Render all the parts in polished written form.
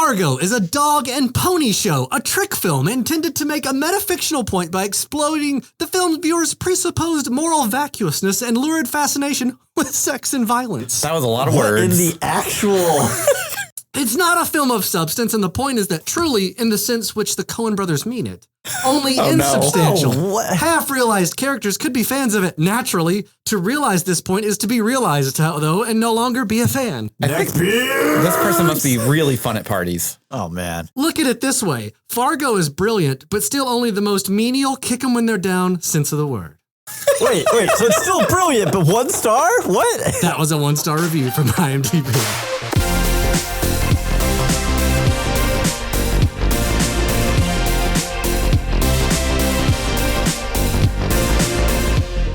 Fargo is a dog and pony show, a trick film intended to make a metafictional point by exploiting the film's viewers' presupposed moral vacuousness and lurid fascination with sex and violence. That was a lot of words. In the actual... It's not a film of substance, and the point is that truly, in the sense which the Coen brothers mean it, only insubstantial, half-realized characters could be fans of it naturally. To realize this point is to be realized, though, and no longer be a fan. This person must be really fun at parties. Oh, man. Look at it this way. Fargo is brilliant, but still only the most menial kick 'em when they're down sense of the word. Wait, so it's still brilliant, but 1 star? What? That was a 1-star review from IMDb.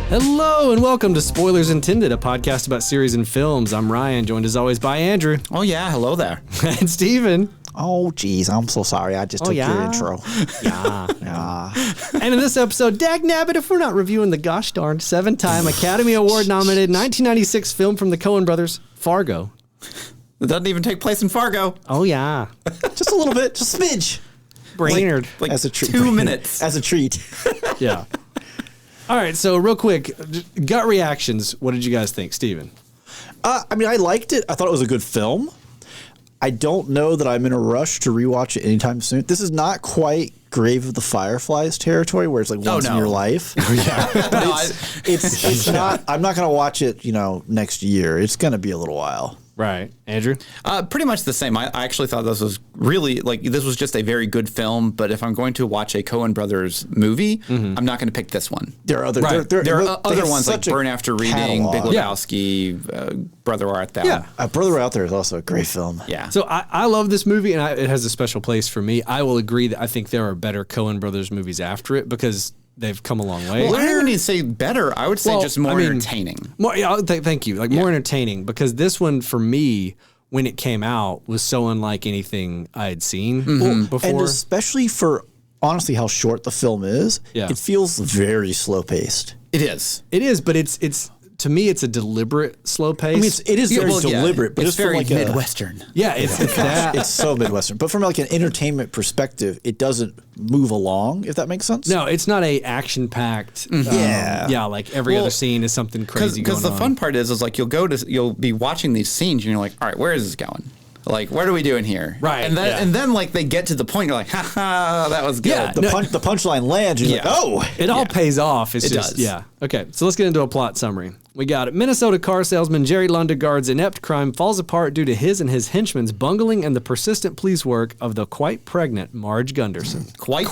Hello and welcome to Spoilers Intended, a podcast about series and films. I'm Ryan, joined as always by Andrew. Oh, yeah. Hello there. And Steven. Oh, geez. I'm so sorry. I just took your intro. Yeah. And in this episode, dagnabbit, if we're not reviewing the gosh darn 7-time Academy Award nominated 1996 film from the Coen brothers, Fargo. It doesn't even take place in Fargo. Oh, yeah. Just a little bit. Just a smidge. Brainerd. Like as a treat. 2 minutes. As a treat. Yeah. All right, so real quick, gut reactions. What did you guys think, Steven? I mean, I liked it. I thought it was a good film. I don't know that I'm in a rush to rewatch it anytime soon. This is not quite Grave of the Fireflies territory, where it's like once in your life. It's not. I'm not going to watch it, next year. It's going to be a little while. Right. Andrew? Pretty much the same. I actually thought this was really, this was just a very good film, but if I'm going to watch a Coen Brothers movie, I'm not going to pick this one. There are other, there are other ones like Burn After Reading, catalog. Big Lebowski, Brother Where Art Thou. Yeah. Brother Out There is also a great film. Yeah. So I love this movie, and it has a special place for me. I will agree that I think there are better Coen Brothers movies after it because they've come a long way. Well, I don't even say better. I would say just more entertaining. More, thank you. More entertaining, because this one, for me, when it came out, was so unlike anything I had seen before. And especially for, honestly, how short the film is, it feels very slow-paced. It is. It is, but it's to me, it's a deliberate slow pace. I mean, it is very deliberate, but it's very like Midwestern. It's that. It's so Midwestern. But from like an entertainment perspective, it doesn't move along, if that makes sense. No, it's not a action-packed. Like every other scene is something crazy going on. Because the fun part is you'll be watching these scenes and you're like, all right, where is this going? Like, what are we doing here? Right. And then like they get to the point, you're like, ha ha, that was good. Yeah, the punchline lands, you're like, oh. It all pays off. It does. Yeah. Okay, so let's get into a plot summary. We got it. Minnesota car salesman Jerry Lundegaard's inept crime falls apart due to his and his henchmen's bungling and the persistent police work of the quite pregnant Marge Gunderson. Quite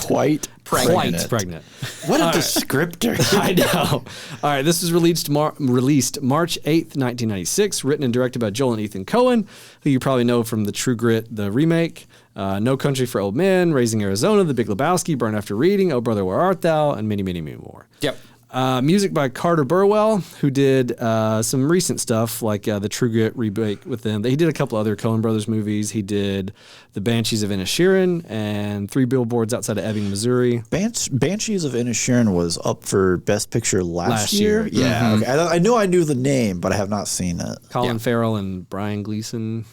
pregnant. What a descriptor. I know. All right, this was released March 8th, 1996, written and directed by Joel and Ethan Coen, who you probably know from The True Grit, the remake, No Country for Old Men, Raising Arizona, The Big Lebowski, Burn After Reading, Oh Brother, Where Art Thou, and many, many, many more. Yep. Music by Carter Burwell, who did some recent stuff like the True Grit remake with them. He did a couple other Coen Brothers movies. He did The Banshees of Inisherin and 3 Billboards Outside of Ebbing, Missouri. Banshees of Inisherin was up for Best Picture last year. Yeah, okay. I knew the name, but I have not seen it. Colin Farrell and Brian Gleason,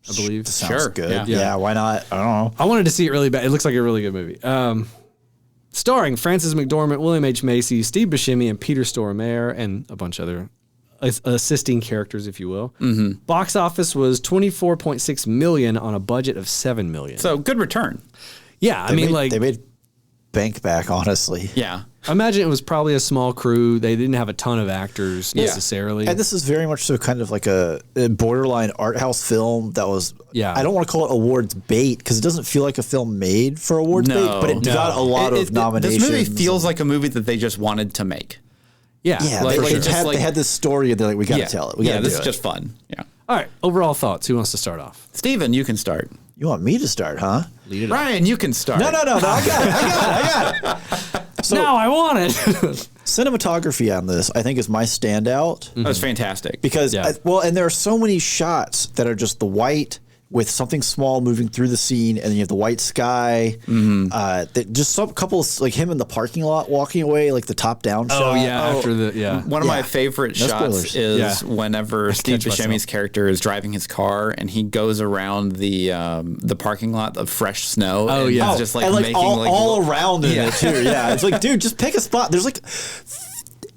I believe. Sounds good. Yeah, why not? I don't know. I wanted to see it really bad. It looks like a really good movie. Starring Frances McDormand, William H. Macy, Steve Buscemi, and Peter Stormare, and a bunch of other assisting characters, if you will. Box office was $24.6 million on a budget of $7 million. So good return. Yeah, they made bank back, honestly. Yeah. I imagine it was probably a small crew. They didn't have a ton of actors necessarily. And this is very much so kind of like a borderline art house film that was, I don't want to call it awards bait because it doesn't feel like a film made for awards bait, but it got a lot of nominations. This movie feels like a movie that they just wanted to make. Yeah. They had this story and they're like, we got to tell it. This is just fun. Yeah. All right. Overall thoughts. Who wants to start off? Steven, you can start. You want me to start, huh? Lead it Ryan, you can start. No. I got it. So, now I want it. Cinematography on this, I think, is my standout. That was fantastic. Because, and there are so many shots that are just the white, with something small moving through the scene, and then you have the white sky. Just some couple of, like him in the parking lot walking away, like the top down shot. Oh yeah, after One of my favorite shots spoilers. is whenever Steve Buscemi's character is driving his car and he goes around the parking lot of fresh snow. Oh, and yeah. he's just like and like making all around in it too. Yeah, it's like, dude, just pick a spot. There's like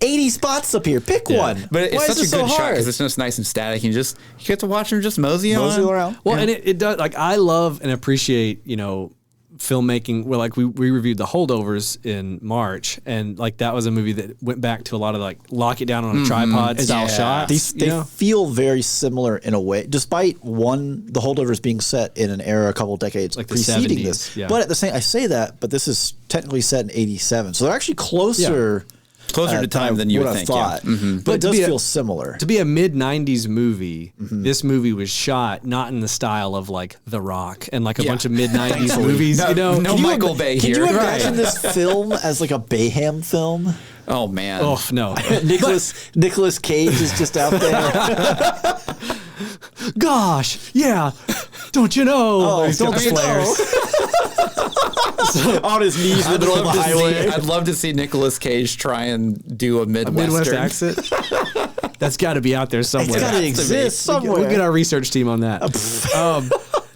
80 spots up here. Pick one. But it's Why such is a it good so shot hard? because it's just nice and static. You get to watch him just mosey around. Well, and it does, like, I love and appreciate, filmmaking. Well, like we reviewed The Holdovers in March, and like that was a movie that went back to a lot of like lock it down on a tripod style shots. They feel very similar in a way, despite the Holdovers being set in an era a couple decades like the preceding 70s, this. yeah. But at the same, I say that, but this is technically set in '87, so they're actually closer. Closer to time than you would think. Thought. Yeah. But it does be feel similar. To be a mid-90s movie, this movie was shot not in the style of like The Rock and like a bunch of mid-90s movies, No Michael Bay Can here. you imagine this film as like a Bayham film? Oh man. Oh no. Nicholas Cage is just out there. Gosh, yeah. Don't you know? Don't flares. On his knees in the middle of the highway. I'd love to see Nicolas Cage try and do a Midwest accent. That's got to be out there somewhere. It's got to exist somewhere. We'll get our research team on that.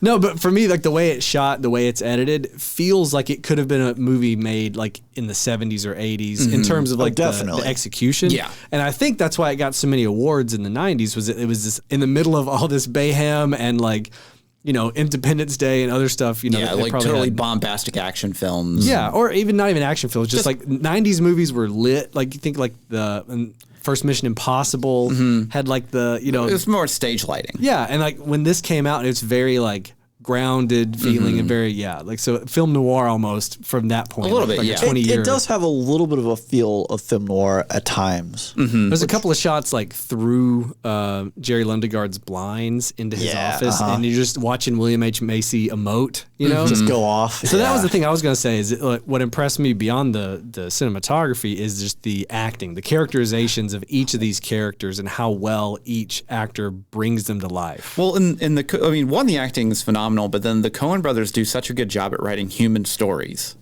No, but for me, like the way it's shot, the way it's edited, feels like it could have been a movie made like in the 70s or 80s in terms of like the execution. Yeah. And I think that's why it got so many awards in the 90s was it was this in the middle of all this Bayham and like, Independence Day and other stuff, yeah, like totally bombastic action films. Yeah, or even not even action films, just like 90s movies were lit. Like you think like the first Mission Impossible had like the, it was more stage lighting. Yeah, and like when this came out, it's very like grounded feeling and very like so film noir almost from that point. A little bit, like yeah. 20 years. It does have a little bit of a feel of film noir at times. There's a couple of shots like through Jerry Lundegaard's blinds into his office, and you're just watching William H. Macy emote, Just go off. So that was the thing I was going to say is what impressed me beyond the cinematography is just the acting, the characterizations of each of these characters and how well each actor brings them to life. Well, the acting is phenomenal, but then the Coen brothers do such a good job at writing human stories.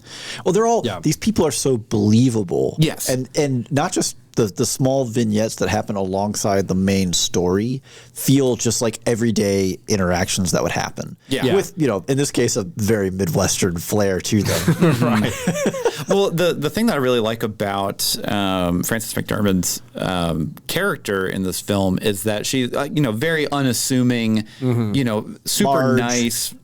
Well, they're all these people are so believable. Yes. And not just the small vignettes that happen alongside the main story feel just like everyday interactions that would happen. Yeah. With, in this case, a very Midwestern flair to them. Right. Well, the thing that I really like about Frances McDormand's character in this film is that she's, very unassuming, super Marge. Nice,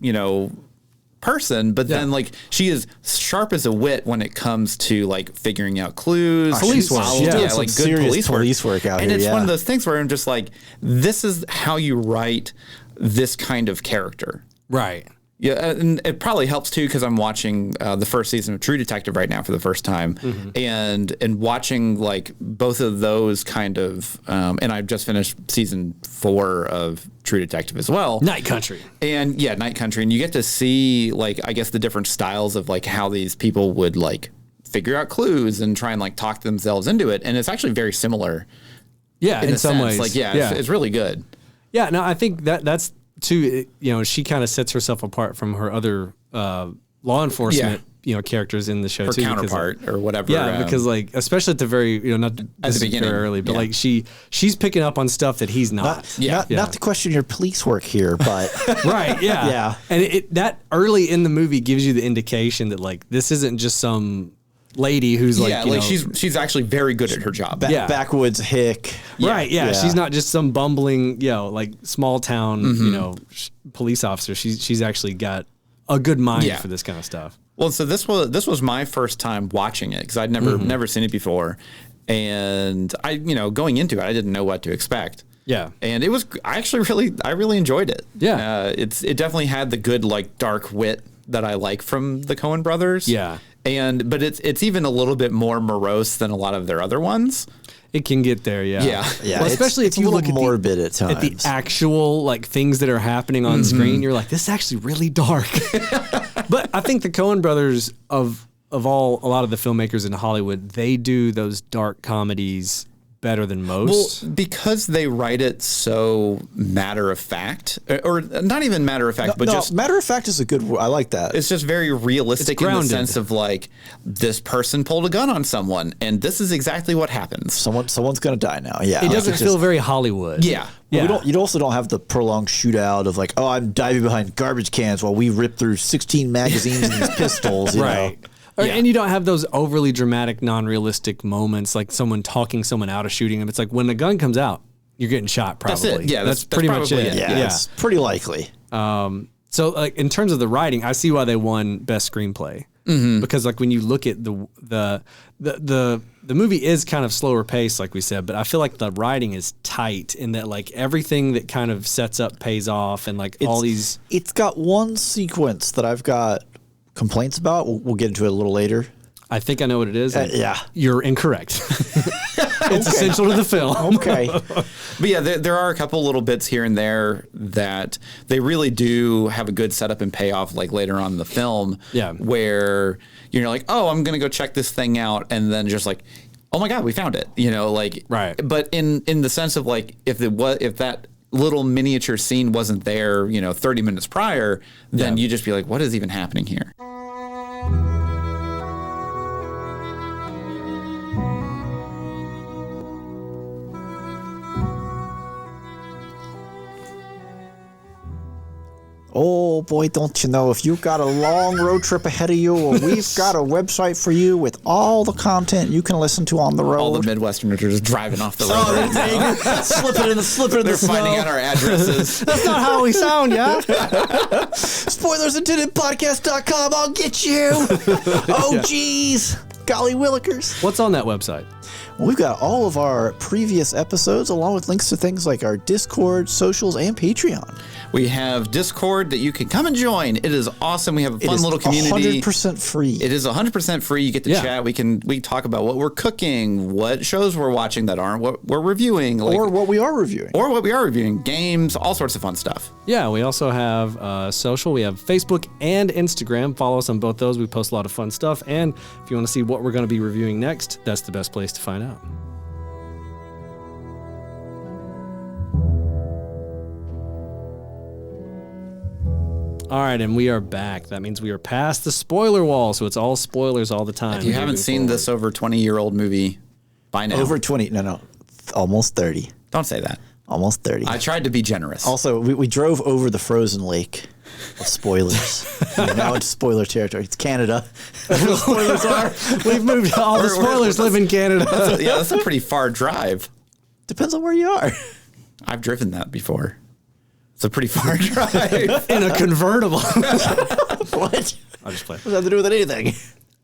person, but then like she is sharp as a wit when it comes to like figuring out clues, Police work. like good serious police work out and here. it's one of those things where I'm just like, this is how you write this kind of character. Right. Yeah, and it probably helps too because I'm watching the first season of True Detective right now for the first time, and watching like both of those kind of, and I've just finished season 4 of True Detective as well. Night Country. And Night Country, and you get to see like I guess the different styles of like how these people would like figure out clues and try and like talk themselves into it, and it's actually very similar. Yeah, in some ways. Like it's really good. Yeah, no, I think that's too. She kind of sets herself apart from her other law enforcement, characters in the show Her too. counterpart or whatever. Yeah, because like especially at the very, not at the beginning, very early, but like she's picking up on stuff that he's not. Not to question your police work here, but right, yeah, and that early in the movie gives you the indication that like this isn't just some lady who's she's actually very good at her job. Backwoods hick. Right, she's not just some bumbling, like small town, police officer. She's actually got a good mind for this kind of stuff. Well, so this was my first time watching it because I'd never seen it before, and I going into it I didn't know what to expect. Yeah, and it was I really enjoyed it. Yeah, it definitely had the good like dark wit that I like from the Coen brothers. Yeah. But it's even a little bit more morose than a lot of their other ones. It can get there, yeah. Yeah. Well, especially if you look at morbid at times. At the actual like things that are happening on screen, you're like, this is actually really dark. But I think the Coen brothers of a lot of the filmmakers in Hollywood, they do those dark comedies better than most. Well, because they write it so matter of fact, or not even matter of fact, but just matter of fact is a good word. I like that. it's just very realistic in the grounded. sense of like this person pulled a gun on someone, and this is exactly what happens. Someone's gonna die now. Yeah, It doesn't feel very Hollywood. Yeah. But you also don't have the prolonged shootout of like, oh, I'm diving behind garbage cans while we rip through 16 magazines and these pistols. You Right. know? And you don't have those overly dramatic, non-realistic moments like someone talking someone out of shooting them. It's like when the gun comes out, you're getting shot probably. That's it. Yeah, that's pretty much probably it. it. Yeah, it's pretty likely. So like in terms of the writing, I see why they won best screenplay. Because like when you look at the movie is kind of slower paced, like we said, but I feel like the writing is tight in that like everything that kind of sets up pays off, and like all these. It's got one sequence that I've got complaints about. We'll get into it a little later. I think I know what it is. Yeah. You're incorrect. It's essential to the film. Okay. But yeah, there are a couple little bits here and there that they really do have a good setup and payoff, like later on in the film. Yeah. Where you're like, oh, I'm gonna go check this thing out, and then just like, oh my god, we found it. You know, like Right. But in the sense of like, if that little miniature scene wasn't there, 30 minutes prior, then Yeah. you just be like, what is even happening here? Oh boy, don't you know, if you've got a long road trip ahead of you, well, we've got a website for you with all the content you can listen to on the road. All the Midwesterners are just driving off the road. Oh, right now. slipping in the They're snow. finding out our addresses. That's not how we sound, yeah. Spoilersintendedpodcast.com, I'll get you. Oh, geez. Golly willikers. What's on that website? Well, we've got all of our previous episodes along with links to things like our Discord, socials, and Patreon. We have Discord that you can come and join. It is awesome. We have a fun little community. 100% free. It is 100% free. You get to chat. We talk about what we're cooking, what shows we're watching that aren't what we're reviewing, like, or what we are reviewing. games, all sorts of fun stuff. Yeah, we also have social. We have Facebook and Instagram. Follow us on both those. We post a lot of fun stuff. And if you want to see what we're going to be reviewing next, that's the best place to find out. All right, and we are back. That means we are past the spoiler wall, so it's all spoilers all the time. If you haven't seen this over 20-year-old movie by now, Over 20. No. Almost 30. don't say that. Almost 30. I tried to be generous. Also, we drove over the frozen lake of spoilers. We're now into spoiler territory. It's Canada. The spoilers are. We've moved. All the spoilers live in Canada. That's a pretty far drive. Depends on where you are. I've driven that before. It's a pretty far drive. In a convertible. What? I'll just play. What does that have to do with anything?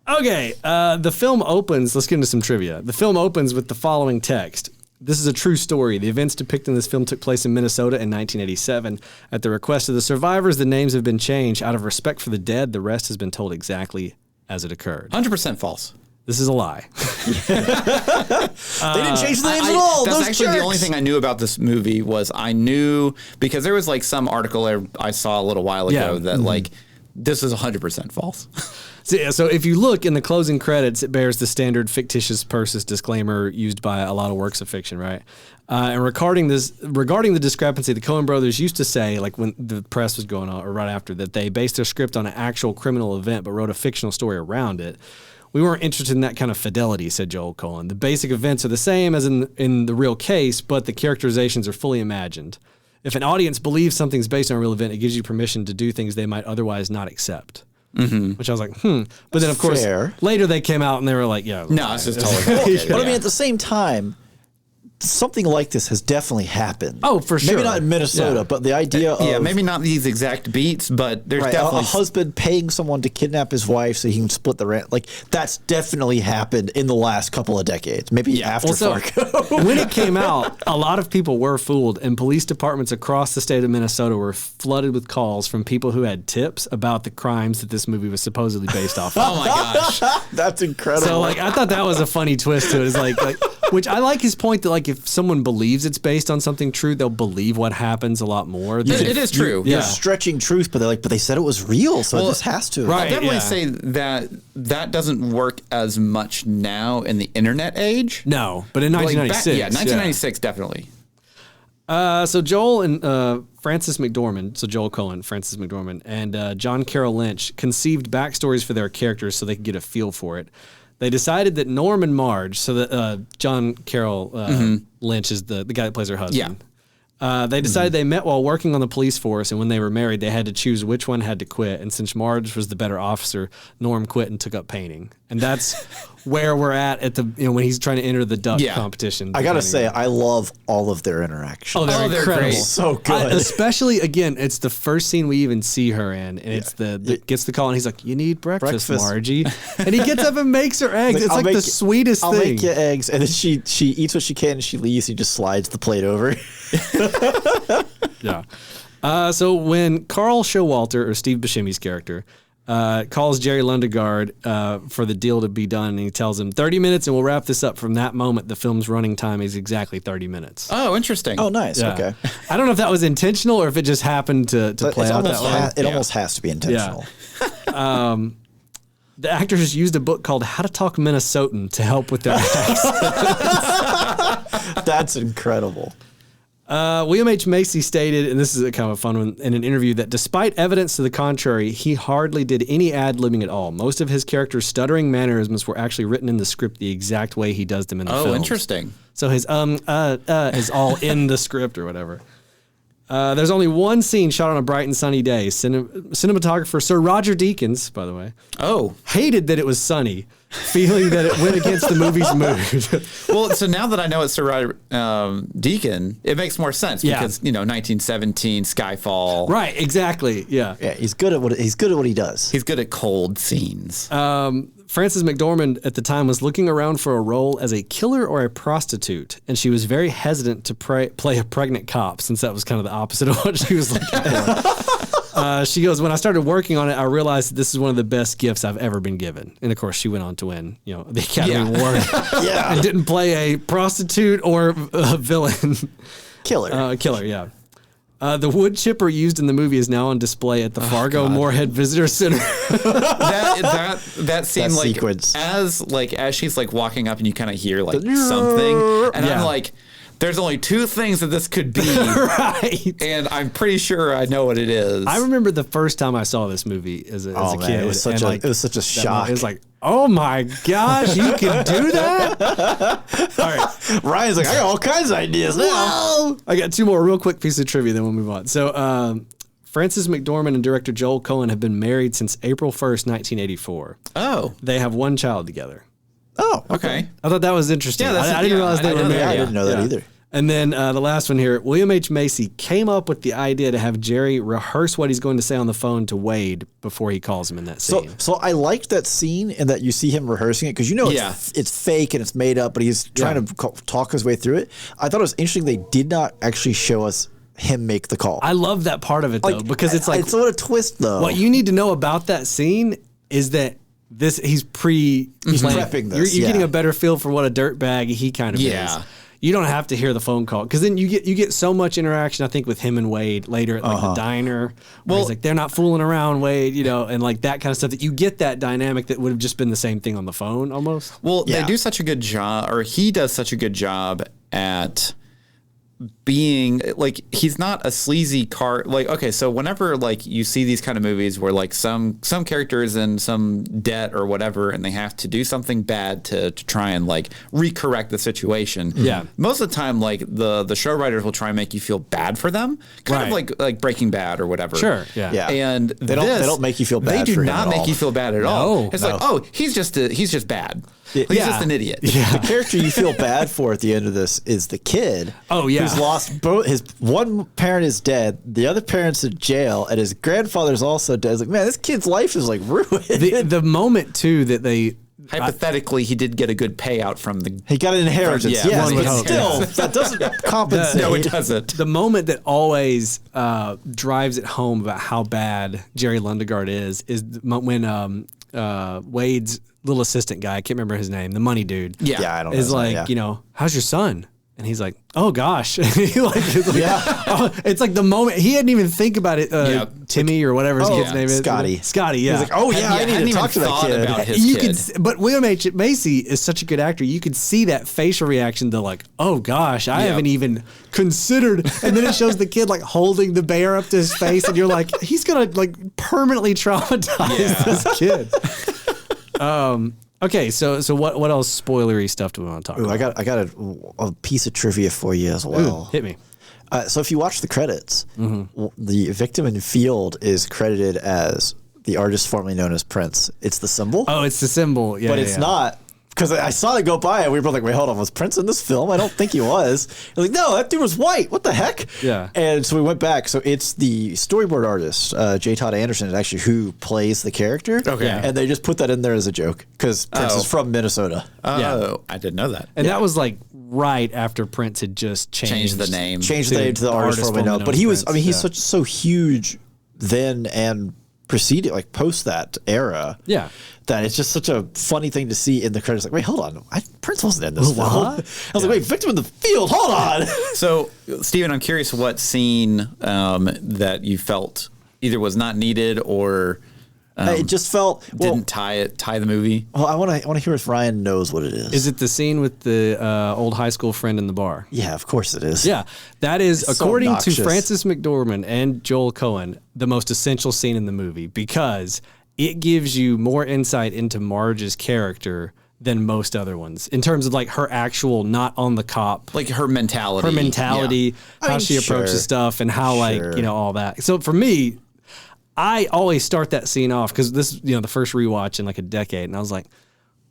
Okay, the film opens. Let's get into some trivia. The film opens with the following text. This is a true story. The events depicted in this film took place in Minnesota in 1987. At the request of the survivors, the names have been changed. Out of respect for the dead, the rest has been told exactly as it occurred. 100% false. This is a lie. They didn't change the names at all. That's Those actually jerks. the only thing I knew about this movie was I knew because there was like some article I saw a little while ago that like this is 100% false. So if you look in the closing credits, it bears the standard fictitious persons disclaimer used by a lot of works of fiction, right? And regarding the discrepancy, the Coen brothers used to say, like when the press was going on, or right after, that they based their script on an actual criminal event but wrote a fictional story around it. We weren't interested in that kind of fidelity, said Joel Coen. The basic events are the same as in the real case, but the characterizations are fully imagined. If an audience believes something's based on a real event, it gives you permission to do things they might otherwise not accept. Mm-hmm. Which I was like, But then, of course, later they came out and they were like, yeah. No, it's just totally But I mean, at the same time, something like this has definitely happened. Oh, for sure. Maybe not in Minnesota, but the idea of maybe not these exact beats, but there's definitely a husband paying someone to kidnap his wife so he can split the rent. Like that's definitely happened in the last couple of decades. Maybe after Fargo. When it came out, a lot of people were fooled, and police departments across the state of Minnesota were flooded with calls from people who had tips about the crimes that this movie was supposedly based off of. Oh my gosh. That's incredible. So like I thought that was a funny twist to it. It's like which I like his point that like like if someone believes it's based on something true, they'll believe what happens a lot more. It is true. You're stretching truth, but but they said it was real, so this has to. Right. I'll definitely say that doesn't work as much now in the internet age. No, but in 1996. 1996 definitely. So Joel and Frances McDormand, so Joel Coen, Frances McDormand, and John Carroll Lynch conceived backstories for their characters so they could get a feel for it. They decided that Norm and Marge, so that John Carroll Lynch is the guy that plays her husband. They decided they met while working on the police force, and when they were married, they had to choose which one had to quit. And since Marge was the better officer, Norm quit and took up painting. And that's where we're at the when he's trying to enter the duck competition. I gotta say, I love all of their interactions. Oh, they're incredible. great. So good. Especially again, it's the first scene we even see her in, and it's gets the call, and he's like, "You need breakfast. Margie," and he gets up and makes her eggs. It's like the sweetest thing. I'll make you eggs, and then she eats what she can, and she leaves. And he just slides the plate over. Yeah. So when Carl Showalter, or Steve Buscemi's character, calls Jerry Lundegaard for the deal to be done, and he tells him 30 minutes and we'll wrap this up. From that moment, the film's running time is exactly 30 minutes. Oh, interesting. Oh, nice. Yeah. Okay. I don't know if that was intentional or if it just happened to play out that way. It almost has to be intentional. The actors used a book called How to Talk Minnesotan to help with their accents. That's incredible. William H. Macy stated, and this is a kind of a fun one, in an interview, that despite evidence to the contrary, he hardly did any ad-libbing at all. Most of his character's stuttering mannerisms were actually written in the script the exact way he does them in the film. Oh, interesting. So his is all in the script or whatever. There's only one scene shot on a bright and sunny day. Cinematographer Sir Roger Deakins, by the way, hated that it was sunny, feeling that it went against the movie's mood. Well, so now that I know it's Sir Roger Deakins, it makes more sense because 1917 Skyfall. Right, exactly. Yeah. Yeah, he's good at what he does. He's good at cold scenes. Frances McDormand at the time was looking around for a role as a killer or a prostitute, and she was very hesitant to play a pregnant cop, since that was kind of the opposite of what she was looking for. She goes, "When I started working on it, I realized that this is one of the best gifts I've ever been given." And of course, she went on to win, the Academy Award, and didn't play a prostitute or a villain. Killer. Killer, yeah. The wood chipper used in the movie is now on display at the Fargo Moorhead Visitor Center. that scene, that like sequence. as she's like walking up and you kind of hear like something, and I'm like, there's only two things that this could be, right? And I'm pretty sure I know what it is. I remember the first time I saw this movie as a kid. It was such a shock. It was like, oh my gosh, you can do that? All right. Ryan's like, I got all kinds of ideas now. Whoa! I got two more real quick pieces of trivia, then we'll move on. So, Frances McDormand and director Joel Coen have been married since April 1st, 1984. Oh. They have one child together. Oh, okay. I thought that was interesting. Yeah, I didn't realize they were married. I didn't know that either. And then the last one here, William H. Macy came up with the idea to have Jerry rehearse what he's going to say on the phone to Wade before he calls him in that scene. So I liked that scene and that you see him rehearsing it because it's fake and it's made up, but he's trying to talk his way through it. I thought it was interesting they did not actually show us him make the call. I love that part of it though, because it's like, it's what a twist though. What you need to know about that scene is that he's prepping this. You're getting a better feel for what a dirtbag he kind of is. You don't have to hear the phone call because then you get so much interaction. I think with him and Wade later at the diner. Where he's like, they're not fooling around, Wade, and like that kind of stuff. That you get that dynamic that would have just been the same thing on the phone almost. Well, they do such a good job, or he does such a good job at being like, he's not a sleazy okay, so whenever like you see these kind of movies where like some character is in some debt or whatever and they have to do something bad to try and like recorrect the situation, most of the time like the show writers will try and make you feel bad for them, kind of like Breaking Bad or whatever. And they don't make you feel bad. They do for him not at make all. you feel bad at all. It's like, oh, he's just bad. He's just an idiot. The character you feel bad for at the end of this is the kid. Oh yeah, who's lost both. His one parent is dead. The other parent's in jail, and his grandfather's also dead. It's like, man, this kid's life is like ruined. The moment too that they. Hypothetically, he did get a good payout from the. He got an inheritance. Yeah, but still, that doesn't compensate. No, it doesn't. The moment that always drives it home about how bad Jerry Lundegaard is when Wade's little assistant guy, I can't remember his name, the money dude. Yeah, I don't know. Is like, how's your son? And he's like, "Oh gosh!" It's like the moment he hadn't even think about it. Timmy or whatever his kid's name is, Scotty. Yeah, he's like, "Oh yeah, I need to talk to that kid." About his kid. But William H. Macy is such a good actor. You could see that facial reaction to like, "Oh gosh, I haven't even considered." And then it shows the kid like holding the bear up to his face, and you're like, "He's gonna like permanently traumatize this kid." Okay, so what else spoilery stuff do we want to talk about? I got a piece of trivia for you as well. Hit me. So if you watch the credits, the victim in Field is credited as the artist formerly known as Prince. It's the symbol. Oh, it's the symbol. Yeah, but it's not. Because I saw it go by and we were both like, wait, hold on, was Prince in this film? I don't think he was. I was like, no, that dude was white. What the heck? Yeah. And so we went back. So it's the storyboard artist, J. Todd Anderson, is actually who plays the character. Okay. And they just put that in there as a joke because Prince is from Minnesota. Oh, I didn't know that. And that was like right after Prince had just changed the name. Changed the name to the artist formerly known. But he was, Prince, he's so huge then and preceded, like post that era. Yeah. That it's just such a funny thing to see in the credits. Like, wait, hold on. Prince wasn't in this film. I was like, wait, victim in the field. Hold on. So, Steven, I'm curious what scene that you felt either was not needed or it just felt didn't tie the movie. Well, I want to hear if Ryan knows what it is. Is it the scene with the old high school friend in the bar? Yeah, of course it is. Yeah, that is, It's according so to Frances McDormand and Joel Coen, the most essential scene in the movie because it gives you more insight into Marge's character than most other ones in terms of like her actual not on the cop, like her mentality, how she approaches stuff, and how like all that. So for me, I always start that scene off because this the first rewatch in like a decade, and I was like,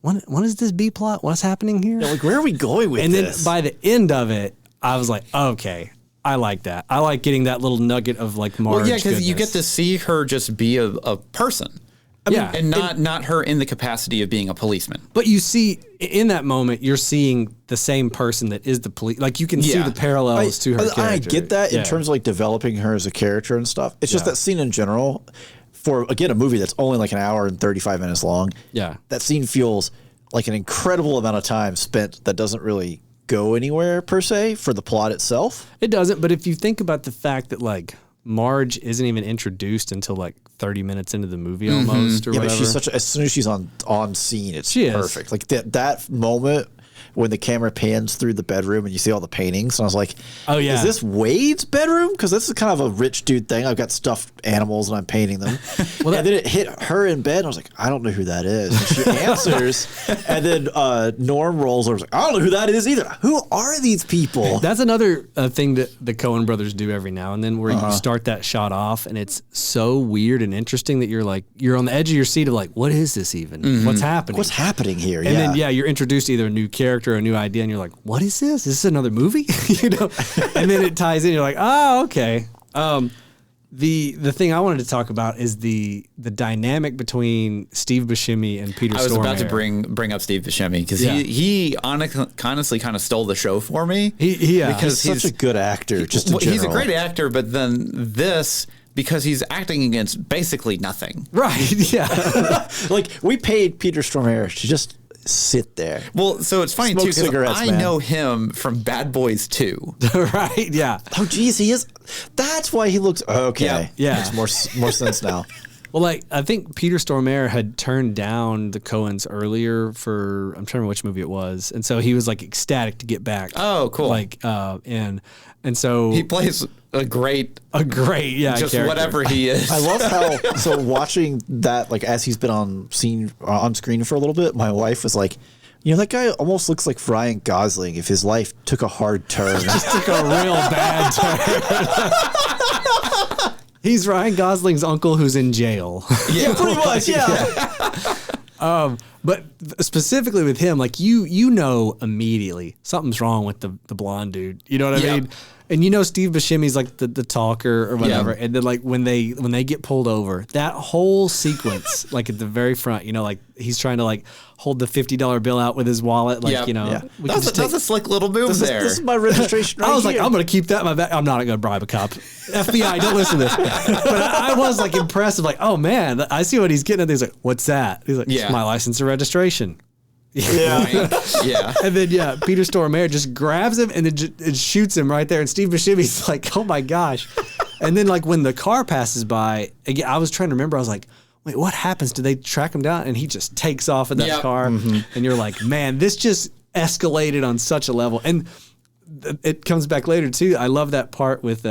what is this B plot? What's happening here? Yeah, like where are we going with this? And then by the end of it, I was like, okay. I like that. I like getting that little nugget of like Marge. Well, yeah, because you get to see her just be a person. And not her in the capacity of being a policeman. But you see, in that moment, you're seeing the same person that is the police. Like, you can see the parallels to her character. I get that in terms of, like, developing her as a character and stuff. It's just that scene in general, for, again, a movie that's only like an hour and 35 minutes long, that scene feels like an incredible amount of time spent that doesn't really go anywhere, per se, for the plot itself. It doesn't, but if you think about the fact that, like, Marge isn't even introduced until like 30 minutes into the movie almost or whatever. But she's as soon as she's on scene, it's perfect. Like that moment when the camera pans through the bedroom and you see all the paintings. And I was like, oh yeah, is this Wade's bedroom? Because this is kind of a rich dude thing. I've got stuffed animals and I'm painting them. And then it hit her in bed and I was like, I don't know who that is. And she answers and then Norm rolls over. I was like, I don't know who that is either. Who are these people? That's another thing that the Coen brothers do every now and then where you start that shot off and it's so weird and interesting that you're on the edge of your seat of like, what is this even? What's happening? What's happening here? And then you're introduced to either a new character or a new idea and you're like, what is this? Is this another movie? And then it ties in. You're like, oh, okay. The thing I wanted to talk about is the dynamic between Steve Buscemi and Peter Stormare. I was about to bring up Steve Buscemi because he honestly kind of stole the show for me. Because he's such a good actor. Just in general. He's a great actor, but then this. Because he's acting against basically nothing. Right, yeah. Like, we paid Peter Stormare to just sit there. Well, so it's funny, too, because I know him from Bad Boys 2. Right, yeah. Oh, geez, he is. That's why he looks. Okay. Yeah. Makes more sense now. Well, like, I think Peter Stormare had turned down the Coens earlier for, I'm trying to remember which movie it was. And so he was, like, ecstatic to get back. Oh, cool. Like, and so. He plays a great just character. Whatever he is. I love how, so watching that, like, as he's been on screen for a little bit, my wife was like, that guy almost looks like Ryan Gosling if his life took a hard turn. Just took a real bad turn. He's Ryan Gosling's uncle who's in jail. Yeah, pretty much, yeah. But specifically with him, like you know immediately something's wrong with the blonde dude. You know what I mean? And Steve Buscemi's like the talker or whatever. And then like when they get pulled over, that whole sequence, like at the very front, like he's trying to like hold the $50 bill out with his wallet. Like, That's a slick little move there. This is my registration right I was here. like, I'm going to keep that in my back. I'm not going to bribe a cop. FBI, don't listen to this. But I was like impressed. Like, oh man, I see what he's getting at. He's like, what's that? He's like, it's my license and registration. Yeah. Yeah. And then, Peter Stormare just grabs him and then it shoots him right there. And Steve Buscemi's like, oh my gosh. And then, like, when the car passes by, again, I was trying to remember, I was like, wait, what happens? Do they track him down? And he just takes off in that car. And you're like, man, this just escalated on such a level. And it comes back later too. I love that part with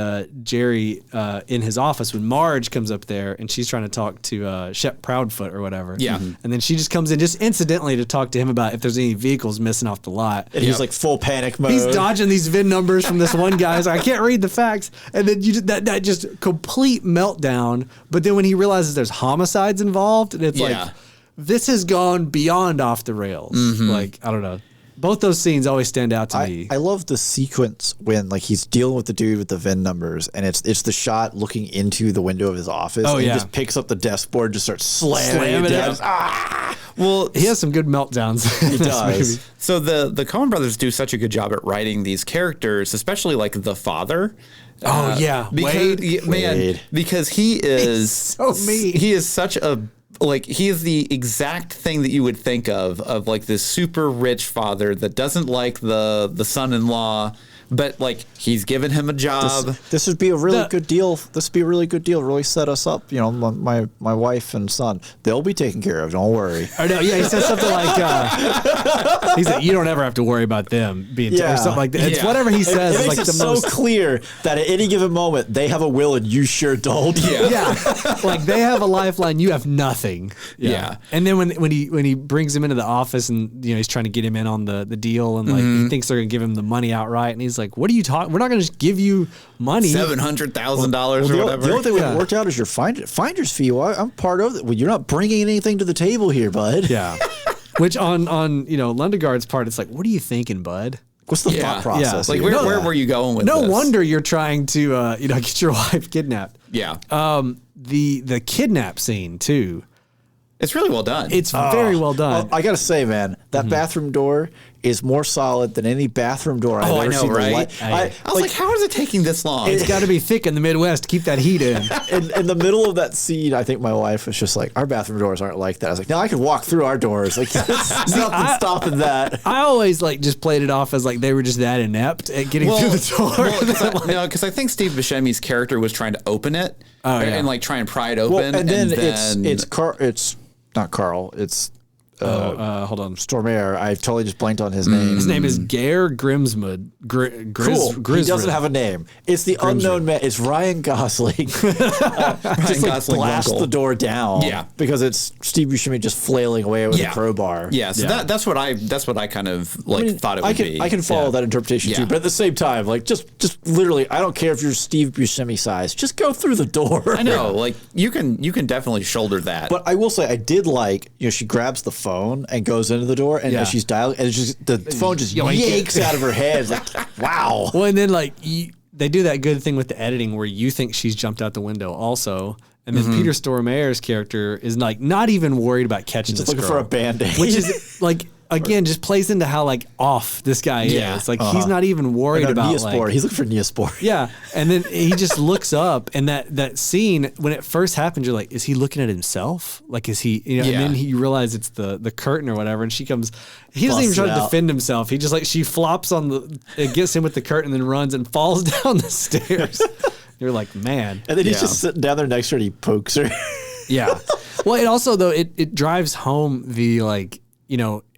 Jerry in his office when Marge comes up there and she's trying to talk to Shep Proudfoot or whatever. Yeah. And then she just comes in just incidentally to talk to him about if there's any vehicles missing off the lot. And he's like full panic mode. He's dodging these VIN numbers from this one guy. He's like, I can't read the facts. And then that just complete meltdown. But then when he realizes there's homicides involved, and it's like, this has gone beyond off the rails. Like, I don't know. Both those scenes always stand out to me. I love the sequence when like he's dealing with the dude with the VIN numbers, and it's the shot looking into the window of his office. Oh, and yeah. He just picks up the desk board, just starts slamming it down. Well, he has some good meltdowns. He does. Movie. So the Coen brothers do such a good job at writing these characters, especially like the father. Oh yeah, Wade. Because he is so mean. He is such a he is the exact thing that you would think of like this super rich father that doesn't like the son-in-law, but like he's given him a job. This would be a really good deal. This would be a really good deal. Really set us up. You know, my wife and son, they'll be taken care of. Don't worry. I know. Yeah, he said something like, he said, "You don't ever have to worry about them being or something like that." It's whatever he says. It like makes the it most so clear that at any given moment they have a will and you sure don't. Yeah, like they have a lifeline, you have nothing. Yeah. And then when he brings him into the office and he's trying to get him in on the deal and like he thinks they're gonna give him the money outright and he's like, "What are you talking? We're not gonna just give you money. $700,000 or whatever." The only thing we worked out is your finder's fee. Well, I'm part of it. Well, you're not bringing anything to the table here, bud. Yeah. Which on Lundegaard's part, it's like, what are you thinking, bud? What's the thought process? Like where were you going with this? No wonder you're trying to get your wife kidnapped. Yeah. The kidnap scene too. It's really well done. It's very well done. I gotta say, man, that bathroom door is more solid than any bathroom door I've ever seen. Right? I was like, how is it taking this long? It's got to be thick in the Midwest to keep that heat in. In the middle of that scene, I think my wife was just like, our bathroom doors aren't like that. I was like, no, I can walk through our doors. Like, there's nothing stopping that. I always just played it off as like they were just that inept at getting through the door. Because I think Steve Buscemi's character was trying to open it and like try and pry it open. Well, and then it's not Carl. It's hold on. Stormare. I've totally just blanked on his name. His name is Gare Grimsmud. Cool. He doesn't have a name. It's the unknown man. It's Ryan Gosling. Just blast the door down. Yeah. Because it's Steve Buscemi just flailing away with a crowbar. Yeah. So that's what I kind of thought it would be. I can follow that interpretation too. But at the same time, like just literally, I don't care if you're Steve Buscemi size. Just go through the door. I know. Like you can definitely shoulder that. But I will say, I did like, she grabs the phone and goes into the door, and as she's dialing, and it's just the phone just yanks out of her head. It's like, wow. Well, and then they do that good thing with the editing where you think she's jumped out the window also. And then Peter Stormare's character is not even worried about catching this girl. Just looking for a Band-Aid. Which is again, just plays into how off this guy is. Like he's not even worried about Neospore. He's looking for Neospore. Yeah. And then he just looks up, and that scene, when it first happens, you're like, is he looking at himself? Like, is he, and then he realizes it's the curtain or whatever, and she comes, he doesn't even try to defend himself. He just she flops it gets him with the curtain and then runs and falls down the stairs. You're like, man. And then he's just sitting down there next to her and he pokes her. Yeah. Well, it also, though, it drives home the,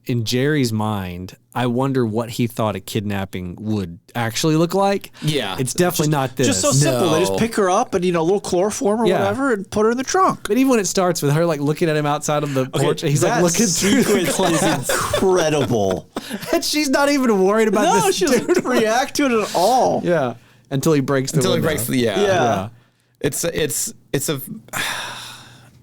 in Jerry's mind, I wonder what he thought a kidnapping would actually look like. Yeah. It's definitely not this. Just so simple. They just pick her up and, a little chloroform or whatever and put her in the trunk. But even when it starts with her, looking at him outside of the porch, he's looking through the glass. Is incredible. And she's not even worried about this. No, she doesn't react to it at all. Yeah. Until he breaks the window. Yeah.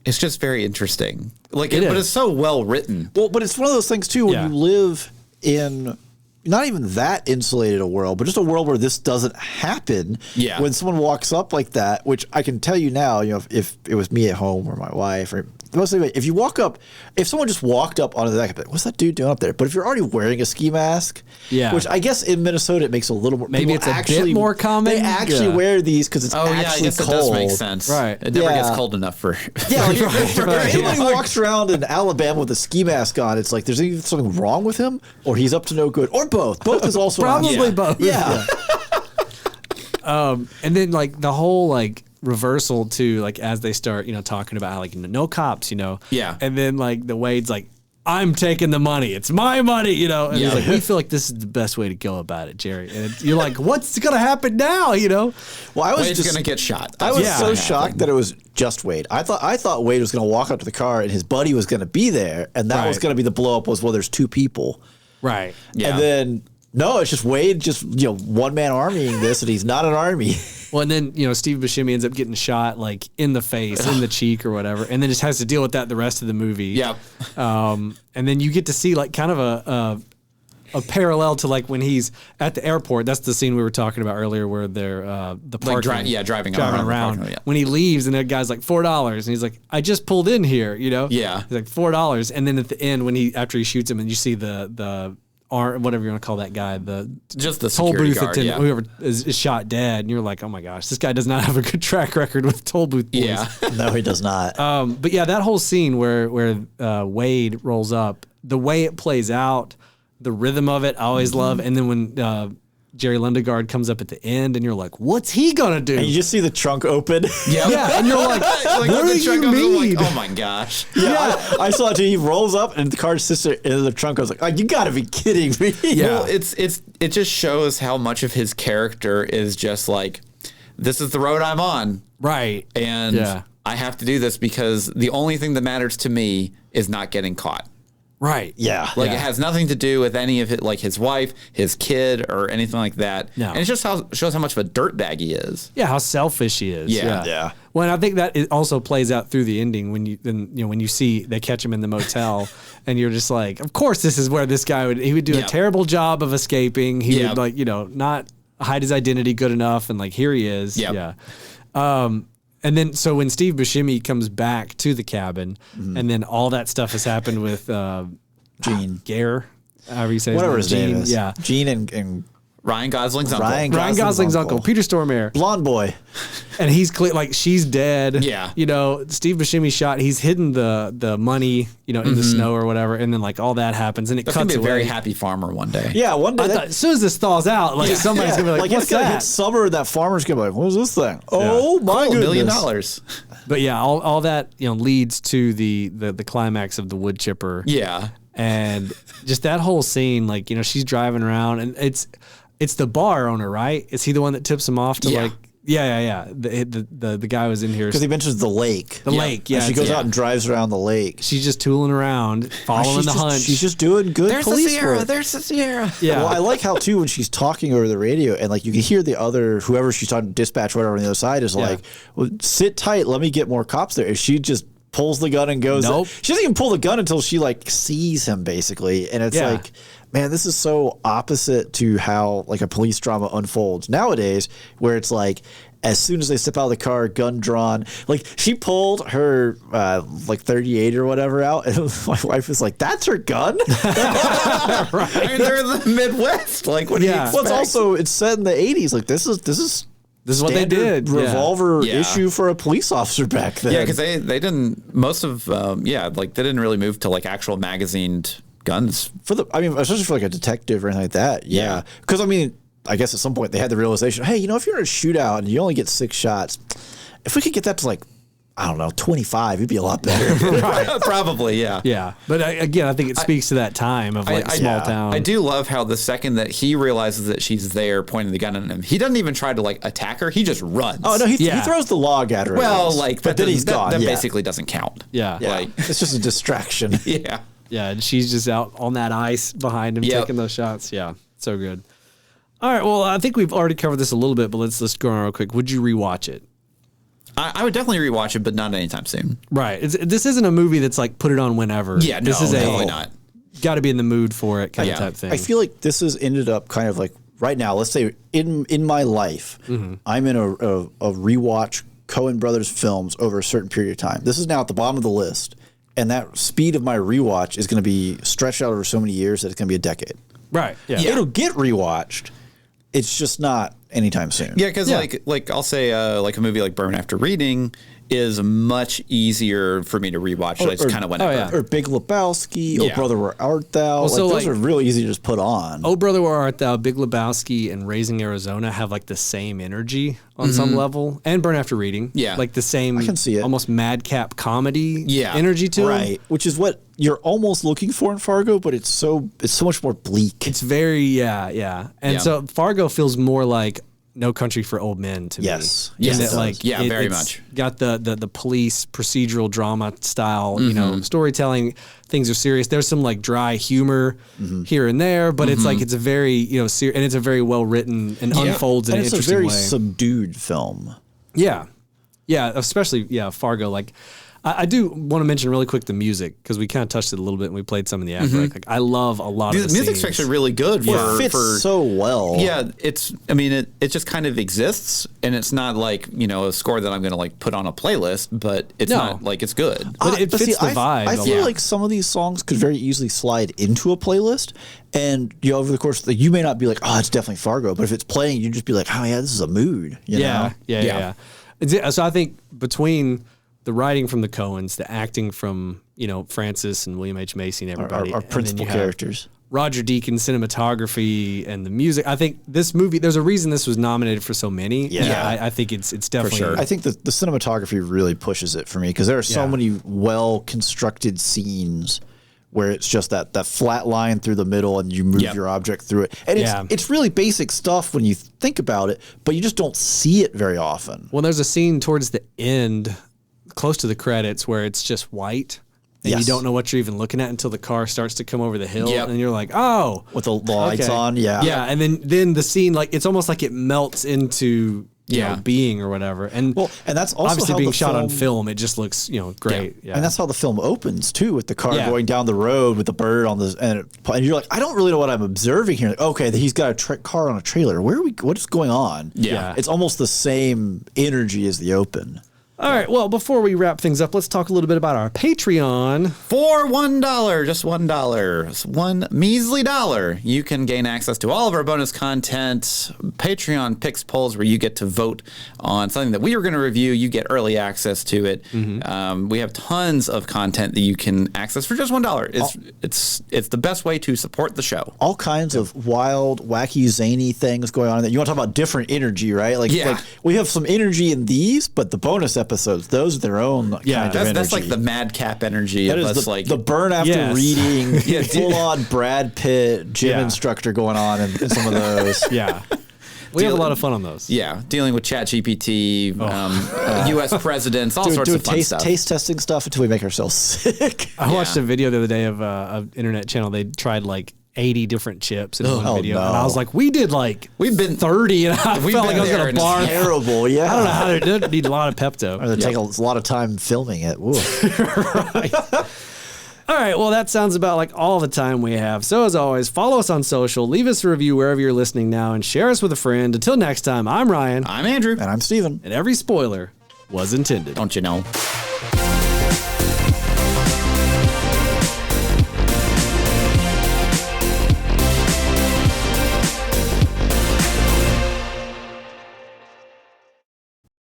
It's just very interesting. But it's so well written. Well, but it's one of those things too when you live in not even that insulated a world, but just a world where this doesn't happen. Yeah. When someone walks up like that, which I can tell you now, if it was me at home or my wife or if you walk up, if someone just walked up onto the deck, like, what's that dude doing up there? But if you're already wearing a ski mask, which I guess in Minnesota it makes a little more. Maybe it's a bit more common. They actually wear these because it's actually I guess cold. It does make sense. Right. It never gets cold enough for. Yeah, like, if anybody walks around in Alabama with a ski mask on, it's like there's either something wrong with him or he's up to no good, or both. Both is also probably both. Yeah. And then like the whole like reversal to like as they start, talking about how like no cops, Yeah. And then like the Wade's like, I'm taking the money. It's my money, And he's like, we feel like this is the best way to go about it, Jerry. And you're like, what's gonna happen now? Well, I was Wade's gonna get shot. I was so shocked that it was just Wade. I thought Wade was gonna walk up to the car and his buddy was gonna be there, and that was gonna be the blow up. Was there's two people, right? Yeah, and then. No, it's just Wade, just one man armying this, and he's not an army. Well, and then Steve Buscemi ends up getting shot like in the face, in the cheek or whatever, and then just has to deal with that the rest of the movie. Yeah. And then you get to see like kind of a parallel to like when he's at the airport. That's the scene we were talking about earlier, where they're the parking, driving around. Parking, When he leaves, and that guy's like $4, and he's like, I just pulled in here, Yeah. He's like $4, and then at the end after he shoots him, and you see the whatever you want to call that guy, just the toll security booth guard, attendant, whoever is shot dead, and you're like, oh my gosh, this guy does not have a good track record with toll booth boys. Yeah. No, he does not. But yeah, that whole scene where Wade rolls up, the way it plays out, the rhythm of it, I always love. And then when Jerry Lundegaard comes up at the end, and you're like, what's he gonna do? And you just see the trunk open. Yeah, and you're like, what do you mean? Like, oh my gosh. Yeah, I saw it too. He rolls up and the car sits there in the trunk. I was like, oh, you gotta be kidding me. Yeah. Well, it just shows how much of his character is just like, this is the road I'm on. Right. And I have to do this because the only thing that matters to me is not getting caught. Right. Yeah. Like it has nothing to do with any of it, like his wife, his kid, or anything like that. No. And it just shows how much of a dirtbag he is. Yeah, how selfish he is. Yeah. Well, and I think that it also plays out through the ending when you see they catch him in the motel, and you're just like, of course, this is where this guy would do a terrible job of escaping. He would not hide his identity good enough, and like here he is. Yep. Yeah. And then, so when Steve Buscemi comes back to the cabin, and then all that stuff has happened with Gene. Gare, however you say Whatever his name name. is. Yeah. Gene and Ryan Gosling's uncle. Ryan Ryan Gosling's uncle, Peter Stormare. Blonde boy. And he's clear, like she's dead. Yeah. Steve Buscemi shot. He's hidden the money, in the snow or whatever, and then like all that happens, and it That's gonna cuts be a away. very happy farmer one day. Yeah, one day. I thought, as soon as this thaws out, like somebody's gonna be like, "What's it's gonna hit that?" summer, that farmer's gonna be like, "What's this thing?" Oh my Cool, $1 goodness! million. But yeah, all that leads to the climax of the wood chipper. Yeah. And just that whole scene, like she's driving around, and it's the bar owner, right? Is he the one that tips him off to Yeah. like? Yeah. The guy was in here Because he mentions the lake. The lake, yeah. And she goes out and drives around the lake. She's just tooling around, following the hunch. She's just doing good police work. There's the Sierra. Yeah. Well, I like how too when she's talking over the radio and like you can hear the other whoever she's talking dispatch whatever on the other side is like, well, sit tight, let me get more cops there. And she just pulls the gun and goes. Nope. She doesn't even pull the gun until she like sees him basically, and it's like, man, this is so opposite to how like a police drama unfolds nowadays, where it's like, as soon as they step out of the car, gun drawn. Like she pulled her like 38 or whatever out, and my wife was like, "That's her gun." I mean, they're in the Midwest. Like, what do you expect? Well, it's set in the 80s. Like this is what they did. Revolver Yeah. issue for a police officer back then. Yeah, because they didn't. Most of they didn't really move to like actual magazined guns. Especially for like a detective or anything like that. Yeah, because I guess at some point they had the realization, hey, if you're in a shootout and you only get 6 shots, if we could get that to like, I don't know, 25, it'd be a lot better. Probably, yeah. Yeah. But again, I think it speaks to that time of like small town. I do love how the second that he realizes that she's there pointing the gun at him, he doesn't even try to like attack her. He just runs. Oh, no, he throws the log at her. Well, like, but then he's gone. That basically doesn't count. Yeah. Like, it's just a distraction. yeah. Yeah. And she's just out on that ice behind him taking those shots. Yeah. So good. All right. Well, I think we've already covered this a little bit, but let's go on real quick. Would you rewatch it? I would definitely rewatch it, but not anytime soon. Right. This isn't a movie that's like put it on whenever. Yeah, this is definitely not. Got to be in the mood for it kind of type thing. I feel like this has ended up kind of like right now. Let's say in my life, I'm in a rewatch Coen Brothers films over a certain period of time. This is now at the bottom of the list. and that speed of my rewatch is going to be stretched out over so many years that it's going to be a decade. Right. Yeah. It'll get rewatched. It's just not anytime soon. Yeah, because like I'll say like a movie like Burn After Reading is much easier for me to rewatch. Just kind of whenever. Or Big Lebowski, Oh Brother Where Art Thou. Well, so those are real easy to just put on. Oh Brother Where Art Thou, Big Lebowski, and Raising Arizona have like the same energy on some level. And Burn After Reading. Yeah. Like the same, I can see it. Almost madcap comedy energy to it. Which is what you're almost looking for in Fargo, but it's so much more bleak. It's very, And so Fargo feels more like No Country for Old Men to me. Yes, very much. Got the police procedural drama style, you know, storytelling. Things are serious. There's some like dry humor here and there, but it's like it's a very and it's a very well written and unfolds in an interesting way. It's a very subdued film. Yeah, especially Fargo. Like I do want to mention really quick the music because we kind of touched it a little bit and we played some in the after. Like I love a lot of the music's scenes. actually really good. It fits so well. Yeah, it just kind of exists, and it's not like a score that I'm going to like put on a playlist, but it's not like it's good. But it fits the vibe. I feel like some of these songs could very easily slide into a playlist, and over the course of you may not be like, oh, it's definitely Fargo, but if it's playing, you just be like, oh yeah, this is a mood. Yeah. So I think between the writing from the Coens, the acting from Francis and William H. Macy and everybody, our principal characters, Roger Deakins, cinematography, and the music. I think this movie. There's a reason this was nominated for so many. Yeah, I think it's definitely. For sure. I think the cinematography really pushes it for me because there are so many well constructed scenes where it's just that flat line through the middle and you move your object through it. And it's really basic stuff when you think about it, but you just don't see it very often. Well, there's a scene towards the end, close to the credits, where it's just white and you don't know what you're even looking at until the car starts to come over the hill and you're like, oh. With the lights on, Yeah, and then the scene, like it's almost like it melts into being or whatever. And that's also obviously how being the shot film, on film, it just looks great. Yeah. And that's how the film opens too, with the car going down the road with the bird on the and you're like, I don't really know what I'm observing here. Like, okay, he's got a car on a trailer. What is going on? Yeah, it's almost the same energy as the open. All right, well, before we wrap things up, let's talk a little bit about our Patreon. For $1, just $1, one measly dollar, you can gain access to all of our bonus content. Patreon picks polls where you get to vote on something that we are going to review. You get early access to it. We have tons of content that you can access for just $1. It's the best way to support the show. All kinds of wild, wacky, zany things going on. You want to talk about different energy, right? Like we have some energy in these, but the bonus episodes, those are their own kind of energy. That's like the madcap energy of us, like the burn after reading, full on Brad Pitt gym instructor going on in some of those. We have a lot of fun on those. Yeah, dealing with ChatGPT, U.S. presidents, all sorts of fun stuff. Taste testing stuff until we make ourselves sick. I watched a video the other day of an internet channel. They tried like 80 different chips in one video. And I was like, we've been 30 and I felt like I was going to barf. Terrible, I don't know how they need a lot of Pepto. Or they take a lot of time filming it. Right. All right, well, that sounds about like all the time we have. So as always, follow us on social, leave us a review wherever you're listening now, and share us with a friend. Until next time, I'm Ryan. I'm Andrew. And I'm Steven. And every spoiler was intended. Don't you know?